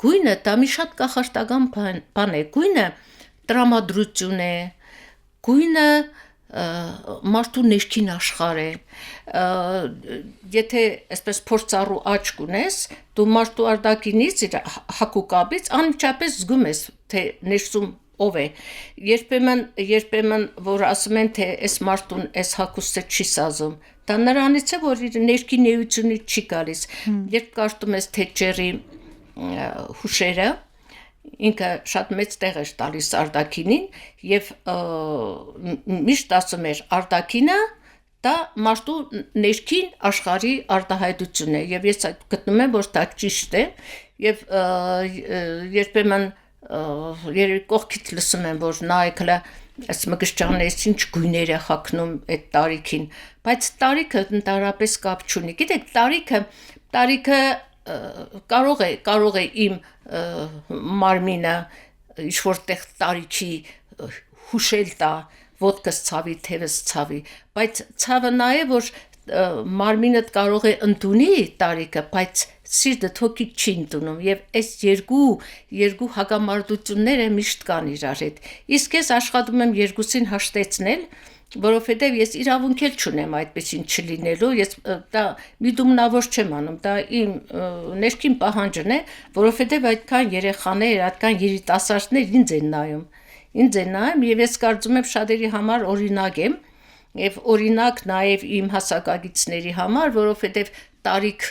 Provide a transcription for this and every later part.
գույնը դա մի շատ կախարդական բան է, գույնը տրամադրություն է, գույնը մարդու ներքին աշխարհ է, եթե այսպես փորձառու աչք ունես, դու մարդու արտաքինից իր հակուկապից անմիջապես զգում ես, թե ներսում ով է, երբեմն որ ասում են, թե այս մարդուն այս հագուստը չի սազում, դա նրանից է, որ իր ներքին էությունից չի գալիս, երբ կարդում ես Թետչերի հուշերը, ինքը շատ մեծ տեղ էր տալիս արտաքինին եւ միշտ ասում էր արտաքինը դա մարդու ներքին աշխարհի արտահայտությունն է եւ ես գտնում եմ որ դա ճիշտ է եւ երբեմն երբ կողքից լսում եմ որ նայքլը այս մգշճանն էս ինչ գույներ է հագնում այդ տարիքին բայց տարիքը ընդհանրապես կապ չունի գիտեք տարիքը կարող է իմ մարմինը ինչ որտեղ տարիքի հուշել տա ոտքս ցավի թևս ցավի բայց ցավը նա է որ մարմինդ կարող է ընդունի տարիքը բայց սիրտը թոքից չի ընդունում եւ այս երկու հակամարտությունները միշտ կան իրար հետ իսկ ես աշխատում եմ երկուսին հաշտեցնել որովհետև ես իրավունք էլ չունեմ այդպեսին չլինելու, ես դա միդումնավոր չեմ անում, դա իմ ներքին պահանջն է, որովհետև այդքան երեխաներ, այդքան երիտասարդներ ինձ են նայում եւ ես կարծում եմ շատերի համար օրինակ եմ եւ օրինակ նաեւ իմ հասակագիտների համար, որովհետև տարիք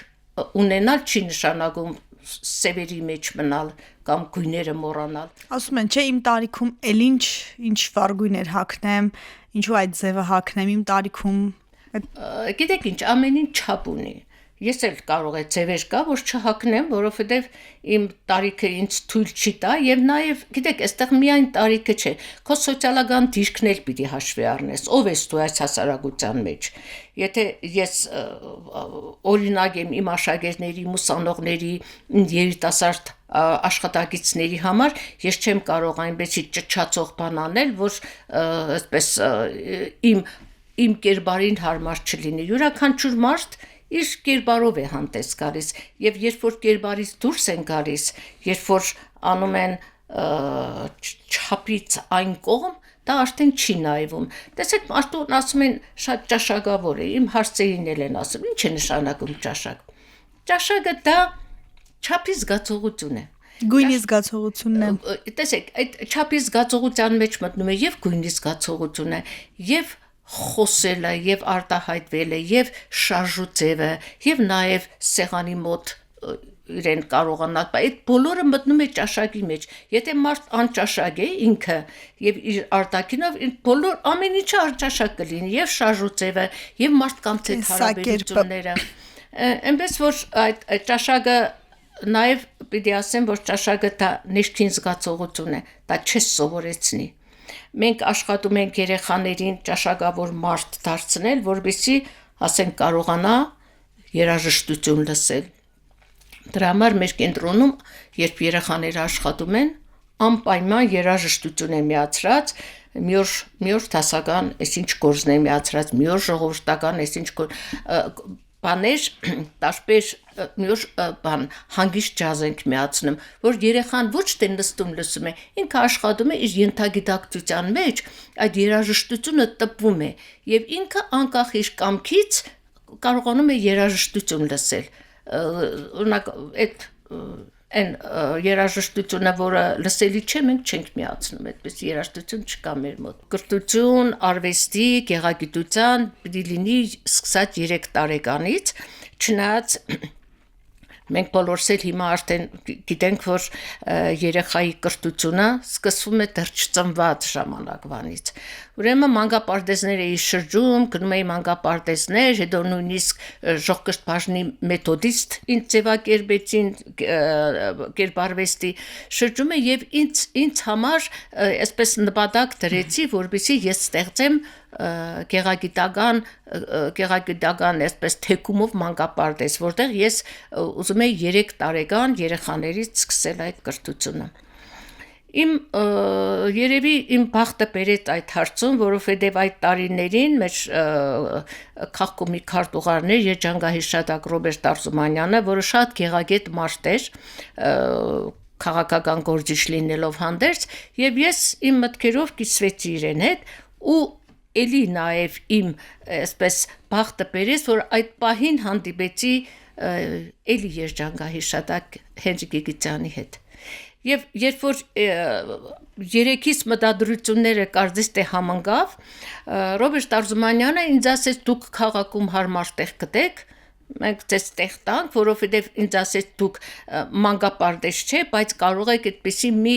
ունենալ չի նշանակում սևերի մեջ մնալ կամ գույները մոռանալ։ Ասում են, չէ, իմ տարիքում էլ ինչ վարգույներ հագնեմ, ինչու այդ ձևը հագնեմ, իմ տարիքում Գիտեք ինչ, ամեն ինչ չափ ունի։ Ես էլ կարող է ձևեր կա, որ չհագնեմ, որովհետև իմ տարիքը ինձ թույլ չի տա եւ նաեւ գիտեք, այստեղ միայն տարիքը չէ, քո սոցիալական դիրքն էլ պիտի հաշվի առնես, ով ես դու այս հասարակության մեջ։ Եթե ես օրինակ եմ իմ աշակերտների, ուսանողների, երիտասարդ աշխատակիցների համար, ես չեմ կարող այնպեսի ճչացող բան անել, որ այսպես իմ կերպարին հարմար չլինի։ Յուրաքանչյուր մարդ իր կերպարով է հանդես գալիս եւ երբ որ կերպարից դուրս են գալիս, երբ որ անում են չափից այն կողմ, դա արդեն չի նայվում։ Տեսեք, մարդուն ասում են շատ ճաշակավոր է, իմ հարցերին էլ են ասում, ինչ է նշանակում ճաշակ։ Ճաշակը դա չափի զգացողություն է։ Գույնի զգացողությունն է։ Տեսեք, այդ չափի զգացողության մեջ մտնում է եւ գույնի զգացողությունը, եւ խոսելը եւ արտահայտվելը եւ շարժու ձևը եւ նաեւ սեղանի մոտ իրեն կարողանալ այդ բոլորը մտնում է ճաշակի մեջ եթե մարդ անճաշակ է ինքը եւ իր արտաքինով բոլոր ամեն ինչը անճաշակ կլինի եւ շարժու ձևը եւ մարդկանց հետ հարաբերությունները այնպես որ այդ ճաշակը նաեւ պիտի ասեմ որ ճաշակը դա ներքին զգացողություն է դա չես սովորեցնի Մենք աշխատում ենք երեխաներին ճաշակավոր մարդ դարձնել, որպեսզի ասենք կարողանա երաժշտություն լսել։ Դրա համար մեր կենտրոնում, երբ երեխաները աշխատում են, անպայման երաժշտություն է միացրած, մի օր դասական այսինչ գործն է միացրած, մի օր ժողովրդական այսինչ բաներ, տարբեր մի օր հանգիստ ջազ ենք միացնում, որ երեխան ոչ թե նստում լսում է, ինքը աշխատում է իր ենթագիտակցության մեջ, այդ երաժշտությունը տպվում է եւ ինքը անկախ իր կամքից կարողանում է երաժշտություն լսել։ Օրինակ այն երաժշտությունը, որը լսելի չէ, մենք չենք միացնում, այդպես երաժշտություն չկա մեր մոտ։ Կրթություն, արվեստի, գեղագիտության պիտի լինի սկսած 3 տարեկանից, չնայած մենք բոլորս էլ հիմա արդեն գիտենք, որ երեխայի կրթությունը սկսվում է դեռ չծնված ժամանակվանից։ Ուրեմն մանկապարտեզներ էի շրջում, գնում էի մանկապարտեզներ, հետո նույնիսկ ժողկրթբաժնի մեթոդիստ ինձ ձևակերպեցին կերպարվեստի շրջումը եւ ինձ համար այսպես նպատակ դրեցի, որպեսզի ես ստեղծեմ գեղագիտական այսպես թեկումով մանկապարտեզ, որտեղ ես ուզում եի 3 տարեկան երեխաներից սկսել այդ կրթությունը։ Երևի իմ բախտը բերեց այդ հարցում, որովհետև այդ տարիներին մեր քաղաքոմի քարտուղարներ երջանկահիշատակ Ռոբերտ Արզումանյանը, որը շատ գեղագետ մարդ էր, քաղաքական գործիչ լինելով հանդերձ, եւ ես իմ մտքերով կիսվեցի իրեն հետ ու էլի նաեւ իմ այսպես բախտը բերեց, որ այդ պահին հանդիպեցի էլի երջանկահիշատակ Հենրիկ Գիգիթյանի հետ։ Եվ երբ որ երեքից մտադրությունները կարծես թե համընկավ, Ռոբերտ Արզումանյանը ինձ ասեց՝ դուք քաղաքում հարմար տեղ գտեք, մենք ձեզ տեղ տանք, որովհետև ինձ ասեց դուք մանկապարտեզ չէ, բայց կարող եք այդպիսի մի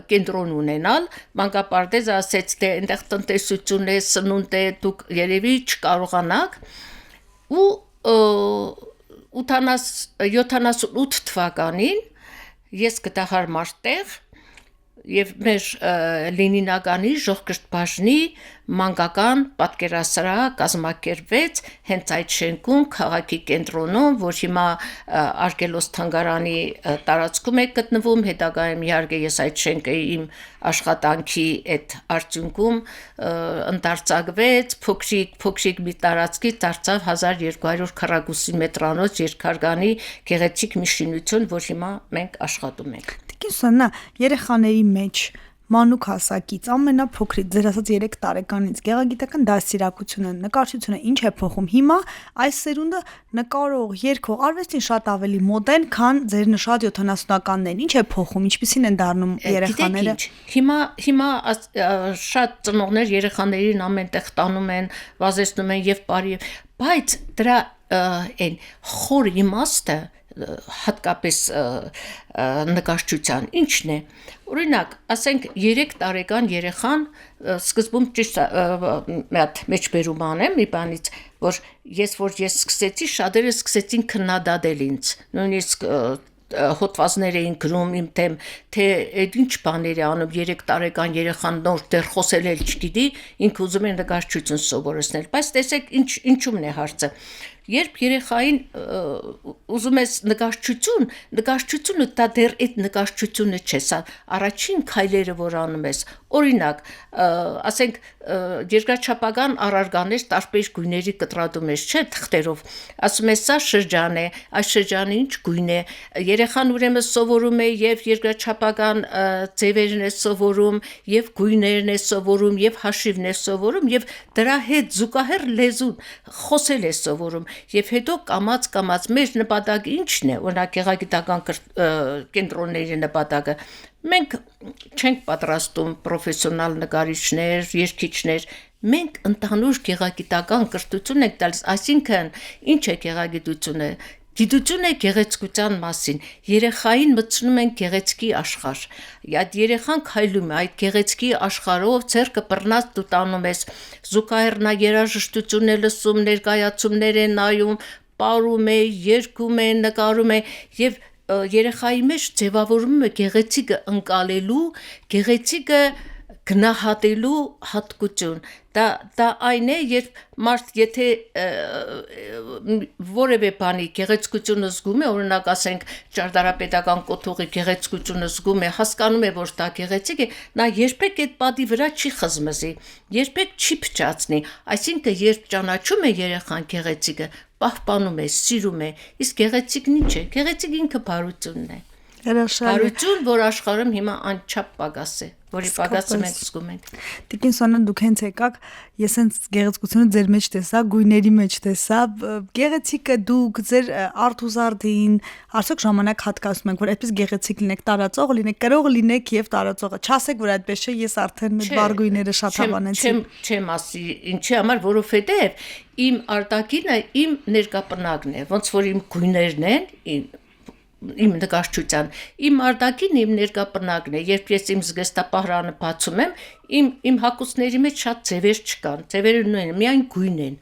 կենտրոն ունենալ, մանկապարտեզը ասեց թե այնտեղ տնտեսություն է, սնունդ է, դուք երևի չկարողանաք, ու 78 թվականին ես գտա հարմար տեղ եւ մեր Լենինագանի Ժողկրթ-բաժնի մանկական պատկերասրահ կազմակերպվեց հենց այդ շենքում քաղաքի կենտրոնում, որ հիմա Արգելոս թանգարանի տարածքում է գտնվում, հետագայում իհարկե ես այդ շենքը իմ աշխատանքի այդ արդյունքում ընդարձակվեց, փոքրիկ մի տարածքի դարձավ 1200 քառակուսի մետրանոց երկհարկանի գեղեցիկ մի շինություն, որ հիմա մենք աշխատում ենք։ Սանա, երեխաների մեջ մանուկ հասակից ամենափոքրից ձեր ասած 3 տարեկանից գեղագիտական դաստիարակությունը, նկարչությունը ինչ է փոխում հիմա այս սերունդը նկարող, երգող, արվեստին շատ ավելի մոդեռն, քան ձեր նշած 70-ականներին, ինչ է փոխում, ինչպիսին են դառնում երեխաները։ Հիմա շատ ծնողներ երեխաներին ամեն տեղ տանում են, վազեցնում են եւ բարի, բայց դրա այն խոր իմաստը հատկապես նկարչության ինչն է, օրինակ ասենք 3 տարեկան երեխան սկզբում ճիշտ մի հատ մեջբերում անեմ մի բանից, որ ես սկսեցի, շատերը սկսեցին քննադատել ինձ, նույնիսկ հոդվածներ էին գրում իմ թեմ, թե այդ ինչ բաներ է անում 3 տարեկան երեխան նոր դեռ խոսել էլ չգիտի, ինքը ուզում է նկարչություն սովորեցնել, բայց տեսեք ինչումն է հարցը, երբ երեխային ուզում ես նկարչությունը դա դեռ այդ նկարչությունը չէ, սա առաջին քայլերը որ անում ես, օրինակ, ասենք երկրաչափական առարկաներ տարբեր գույների կտրատում ես, չէ, թղթերով, ասում ես սա շրջան է, այս շրջանը ինչ գույն է, երեխան ուրեմն սովորում է եւ երկրաչափական ձևերն է սովորում, եւ գույներն է սովորում, եւ հաշիվն է սովորում, եւ դրա հետ զուգահեռ լեզուն խոսել է սովորում, եւ հետո կամած մեր նպատակը ինչն է, օրինակ գեղագիտական կենտրոնների նպատակը, մենք չենք պատրաստում պրոֆեսիոնալ նկարիչներ, երգիչներ, մենք ընդհանուր գեղագիտական կրթություն ենք տալիս, այսինքն ինչ է գեղագիտությունը, գիտություն է գեղեցկության մասին, երեխային մտցնում են գեղեցկի աշխարհ, այդ երեխան քայլում է այդ գեղեցկի աշխարհով, ձեռքը բռնած դու տանում ես, զուգահեռ նա երաժշտություն է լսում, ներկայացումներ է նայում, պարում է, երգում է, նկարում է եւ երեխայի մեջ ձևավորվում է գեղեցիկը ընկալելու, գեղեցիկը գնահատելու հատկություն, դա այն է, երբ մարդ եթե որևէ բանի գեղեցկությունը զգում է, օրինակ ասենք ճարտարապետական կոթողի գեղեցկությունը զգում է, հասկանում է, որ դա գեղեցիկ է, նա երբեք այդ պատի վրա չի խզմզի, երբեք չի փչացնի, այսինքն երբ ճանաչում է երեխան գեղեցիկը, պահպանում է, սիրում է, իսկ գեղեցիկն ինչ է, գեղեցիկ ինքը բարությունն է, բարություն, որ աշխարհում հիմա անչափ պակաս է, որի պակասը մենք զգում ենք։ Տիկին Սոնա, դուք հենց եկաք, ես հենց գեղեցկությունը ձեր մեջ տեսա, գույների մեջ տեսա, գեղեցիկը դուք ձեր արթուզարդին, արդյոք ժամանակ հատկացնում եք, որ այդպես գեղեցիկ լինեք, տարածող լինեք, կրող լինեք եւ տարածողը։ Չասեք, որ այդպես չէ, ես արդեն մեր բար գույները շատ հավանեցի։ Չեմ ասի, ինչի համար, որովհետեւ իմ արտակինը իմ ներկապնակն է, ոնց որ իմ գույներն են, իմ նկարչության, իմ արտակին իմ ներկապնակն է, երբ ես իմ զգեստապահրանը բացում եմ, իմ հագուստների մեջ շատ ձևեր չկան, ձևերը նույնն են, միայն գույն են,